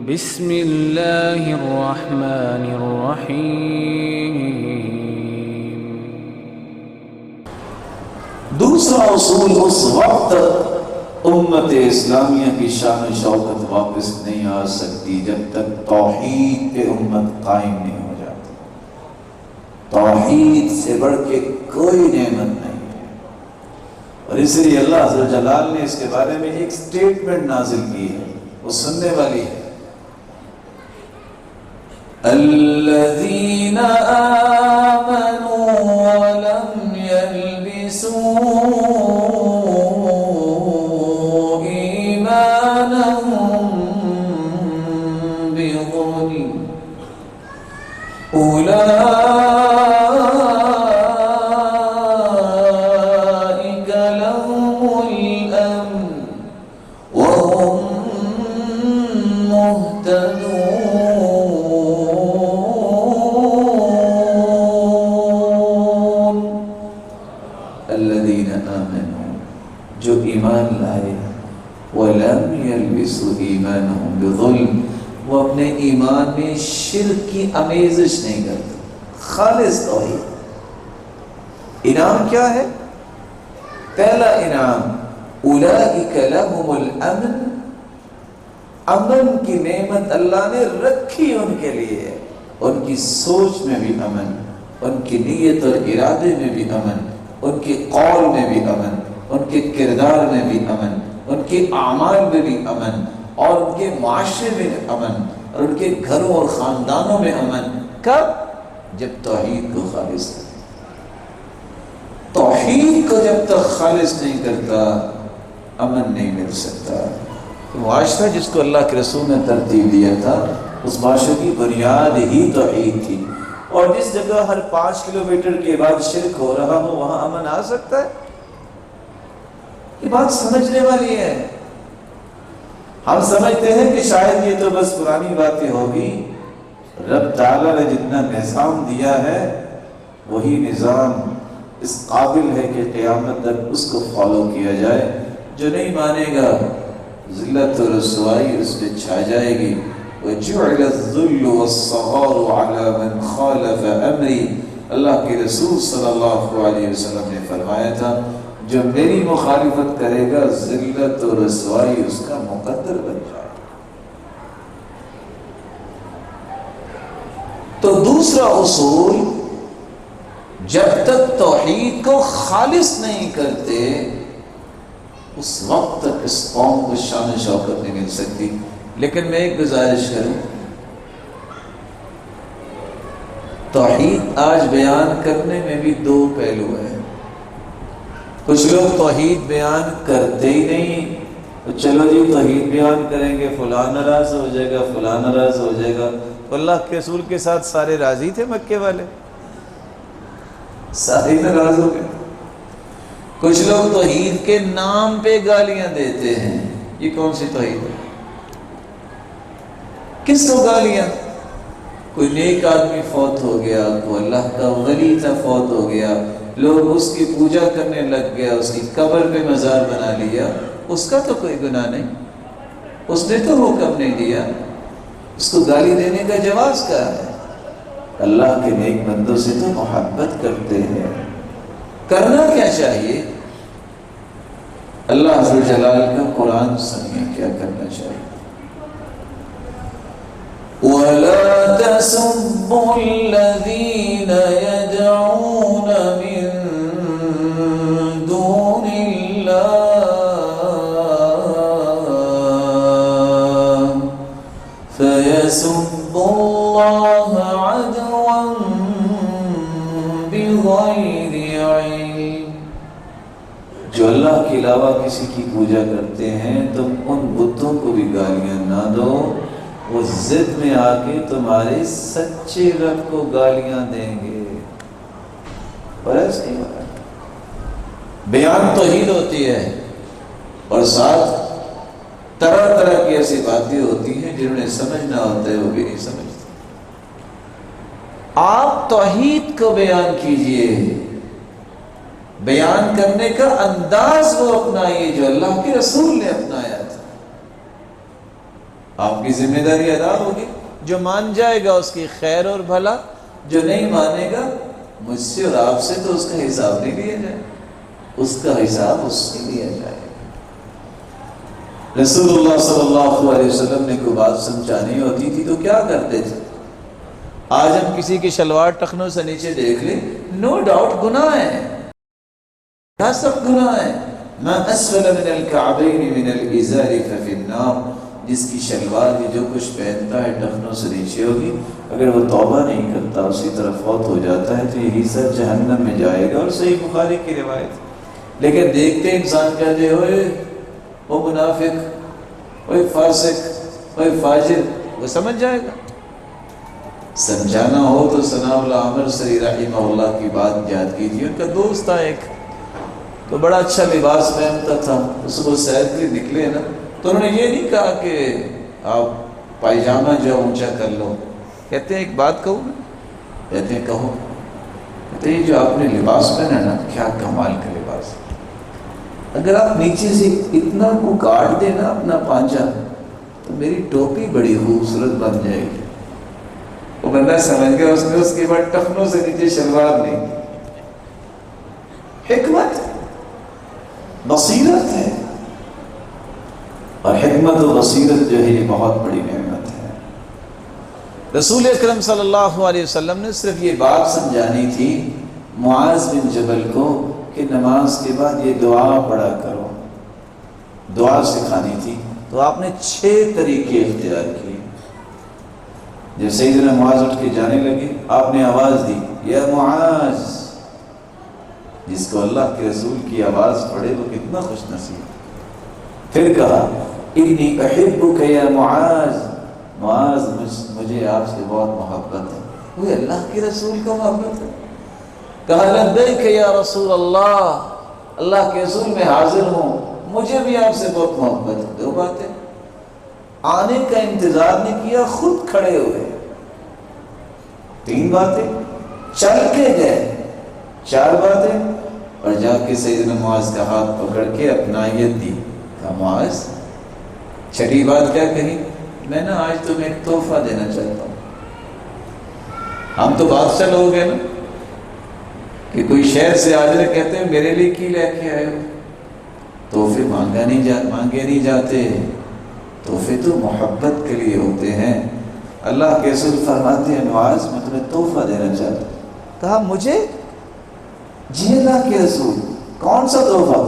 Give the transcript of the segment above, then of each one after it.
بسم اللہ الرحمن الرحیم۔ دوسرا اصول، اس وقت امت اسلامیہ کی شان و شوکت واپس نہیں آ سکتی جب تک توحید پہ امت قائم نہیں ہو جاتی۔ توحید سے بڑھ کے کوئی نعمت نہیں ہے، اور اس لیے اللہ عز و جلال نے اس کے بارے میں ایک سٹیٹمنٹ نازل کی ہے، وہ سننے والی ہے۔ الذین آمنوا ولم یلبسوا ایمانهم بظلم اولئک لهم الامن وهم مهتدون۔ الذین آمنوا، جو ایمان لائے، وَلَمْ يَلْبِسُوا إِيمَانَهُمْ بِظُلْمٍ، وہ اپنے ایمان میں شرک کی آمیزش نہیں کرتے، خالص توحید۔ انعام کیا ہے؟ پہلا انعام اولئک لهم الامن، امن کی نعمت اللہ نے رکھی ان کے لیے، ان کی سوچ میں بھی امن، ان کی نیت اور ارادے میں بھی امن، ان کے قول میں بھی امن، ان کے کردار میں بھی امن، ان کے اعمال میں بھی امن، اور ان کے معاشرے میں امن، اور ان کے گھروں اور خاندانوں میں امن۔ کب؟ جب توحید کو خالص کرے۔ توحید کو جب تک خالص نہیں کرتا امن نہیں مل سکتا۔ معاشرہ جس کو اللہ کے رسول نے ترتیب دیا تھا، اس معاشرے کی بنیاد ہی توحید تھی، اور جس جگہ ہر 5 کلومیٹر کے بعد شرک ہو رہا ہو وہاں امن آ سکتا ہے؟ یہ بات سمجھنے والی ہے۔ ہم سمجھتے ہیں کہ شاید یہ تو بس پرانی باتیں ہوگی، رب تعالیٰ نے جتنا نظام دیا ہے وہی نظام اس قابل ہے کہ قیامت تک اس کو فالو کیا جائے۔ جو نہیں مانے گا ذلت و رسوائی اس پہ چھا جائے گی۔ وَجُعِلَ الذُّلُّ وَالصَّغَارُ عَلَى مَنْ خَالَفَ أَمْرِي، اللہ کے رسول صلی اللہ علیہ وسلم نے فرمایا تھا جو میری مخالفت کرے گا ذلت و رسوائی اس کا مقدر بن جائے۔ تو دوسرا اصول، جب تک توحید کو خالص نہیں کرتے اس وقت تک اس قوم کو شان و شوکت نہیں مل سکتی۔ لیکن میں ایک گزارش کروں، توحید آج بیان کرنے میں بھی 2 پہلو ہیں۔ کچھ لوگ توحید بیان کرتے ہی نہیں، تو چلو جی توحید بیان کریں گے، فلاں ناراض ہو جائے گا، فلاں ناراض ہو جائے گا۔ اللہ کے رسول کے ساتھ سارے راضی تھے، مکے والے سارے ناراض ہو گئے۔ کچھ لوگ توحید کے نام پہ گالیاں دیتے ہیں، یہ کون سی توحید ہے؟ کس کو گالیاں؟ کوئی نیک آدمی فوت ہو گیا، کوئی اللہ کا ولی تھا فوت ہو گیا، لوگ اس کی پوجا کرنے لگ گیا، اس کی قبر پہ مزار بنا لیا، اس کا تو کوئی گناہ نہیں، اس نے تو حکم نہیں دیا، اس کو گالی دینے کا جواز کیا ہے؟ اللہ کے نیک بندوں سے تو محبت کرتے ہیں۔ کرنا کیا چاہیے؟ اللہ عز و جلال کا قرآن سنیے کیا کرنا چاہیے۔ وَلَا تَسُبُّوا الَّذِينَ يَدْعُونَ مِن دُونِ اللَّهِ فَيَسُبُّوا اللَّهَ عَدْوًا بِغَيْرِ عِلْمٍ، جو اللہ کے علاوہ کسی کی پوجا کرتے ہیں تم ان بتوں کو بھی گالیاں نہ دو، وہ ضد میں آ کے تمہارے سچے رب کو گالیاں دیں گے۔ اور ایسا نہیں ہوتا، بیان توحید ہوتی ہے اور ساتھ طرح طرح کی ایسی باتیں ہوتی ہیں جنہیں سمجھنا ہوتا ہے وہ بھی نہیں سمجھتے۔ آپ توحید کو بیان کیجئے، بیان کرنے کا انداز وہ اپنائیے جو اللہ کے رسول نے اپنایا تھا۔ آپ کی ذمہ داری ادا ہوگی. جو مان جائے گا اس کی خیر اور بھلا، جو نہیں مانے گا مجھ سے اور آپ سے تو اس کا حساب نہیں لیا جائے، اس کا حساب اس سے لیا جائے. رسول اللہ صلی اللہ علیہ وسلم نے کوئی بات سمجھانی ہوتی تھی تو کیا کرتے تھے؟ آج ہم کسی کی شلوار ٹخنوں سے نیچے دیکھ لیں، نو ڈاؤٹ گناہ ہے، کیا سب گناہ ہے. ما اسفل من الکعبین من الازار ففی النار، جس کی شلوار کی جو کچھ پہنتا ہے ٹخنوں سے نیچے ہوگی، اگر وہ توبہ نہیں کرتا اسی طرح فوت ہو جاتا ہے تو یہی سب جہنم میں جائے گا. اور صحیح بخاری کی روایت. لیکن دیکھتے انسان کہتے ہوئے وہ منافق، وہ فاسق، وہ فاجر، وہ سمجھ جائے گا. سمجھانا ہو تو ثناء اللہ عامر سری رحمہ اللہ کی بات یاد کیجیے. ان کا دوست تھا ایک، تو بڑا اچھا لباس پہنتا تھا. صبح سیر کے لیے نکلے نا تو انہوں نے یہ نہیں کہا کہ آپ پائجامہ جو اونچا کر لو. کہتے ہیں ایک بات کہوں نا؟ کہتے ہیں کہو. کہتے ہیں جو آپ نے لباس پہنا نا، کیا کمال کا لباس. اگر آپ نیچے سے اتنا کو کاٹ دیں نا اپنا پانچا تو میری ٹوپی بڑی خوبصورت بن جائے گی. وہ بندہ سمجھ گیا اس کے بعد ٹخنوں سے نیچے شلوار نہیں. حکمت بصیرت ہے، اور حکمت و بصیرت جو ہے یہ بہت بڑی نعمت ہے. رسول اکرم صلی اللہ علیہ وسلم نے صرف یہ بات سمجھانی تھی معاذ بن جبل کو کہ نماز کے بعد یہ دعا پڑھا کرو، دعا سکھانی تھی. تو آپ نے 6 طریقے اختیار کیے. جب سیدنا معاذ اٹھ کے جانے لگے آپ نے آواز دی، یا معاذ. جس کو اللہ کے رسول کی آواز پڑھے وہ کتنا خوش نصیب. پھر کہا انی احبک یا معاذ، معاذ مجھے آپ سے بہت محبت ہے. وہ اللہ کے رسول کو محبت ہے. کہا لبیک یا رسول اللہ، اللہ کے رسول میں حاضر ہوں، مجھے بھی آپ سے بہت محبت ہے. 2 باتیں. آنے کا انتظار نہیں کیا، خود کھڑے ہوئے. 3 باتیں. چل کے گئے. 4 باتیں. اور جا کے سیدنا معاذ کا ہاتھ پکڑ کے اپنائیت دی. کہا معاذ، 6 بات کیا کہی؟ میں نا آج تمہیں ایک تحفہ دینا چاہتا ہوں. ہم تو بادشاہ لوگ ہیں نا کہ کوئی شہر سے آ جائے کہتے ہیں میرے لیے کی لے کے آئے ہو. تحفے مانگے نہیں جاتے. تحفے تو محبت کے لیے ہوتے ہیں. اللہ کے رسول فرماتے ہیں معاذ میں تمہیں تحفہ دینا چاہتا ہوں. کہا مجھے؟ جی اللہ کے رسول، کون سا تحفہ؟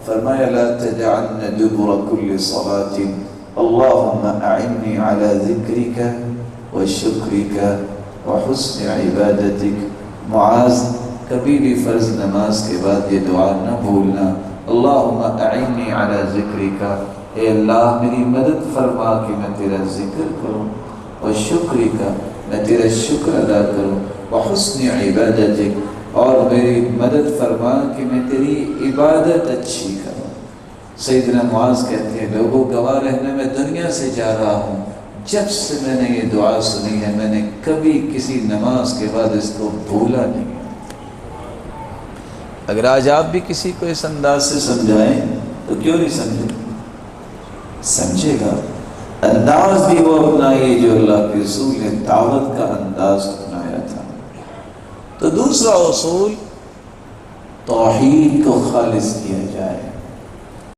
فرمایا لا تجعلن دبر كل صلاة اللهم اعني على ذكرك وشكرك وحسن عبادتك. معاذ کبھی بھی فرض نماز کے بعد یہ دعا نہ بھولنا، اللہم اعنی علی ذکرک، اے اللہ میری مدد فرما کہ میں تیرا ذکر کروں، وشکرک میں تیرا شکر ادا کروں، وحسن عبادتک اور میری مدد فرما کہ میں تیری عبادت اچھی کروں. سیدنا معاذ کہتے ہیں لوگوں گواہ رہنے میں دنیا سے جا رہا ہوں، جب سے میں نے یہ دعا سنی ہے میں نے کبھی کسی نماز کے بعد اس کو بھولا نہیں. اگر آج آپ بھی کسی کو اس انداز سے سمجھائیں تو کیوں نہیں سمجھے گا. انداز بھی وہ اپنائیے جو اللہ کے رسول نے دعوت کا انداز اپنایا تھا. تو دوسرا اصول، توحید کو خالص کیا جائے.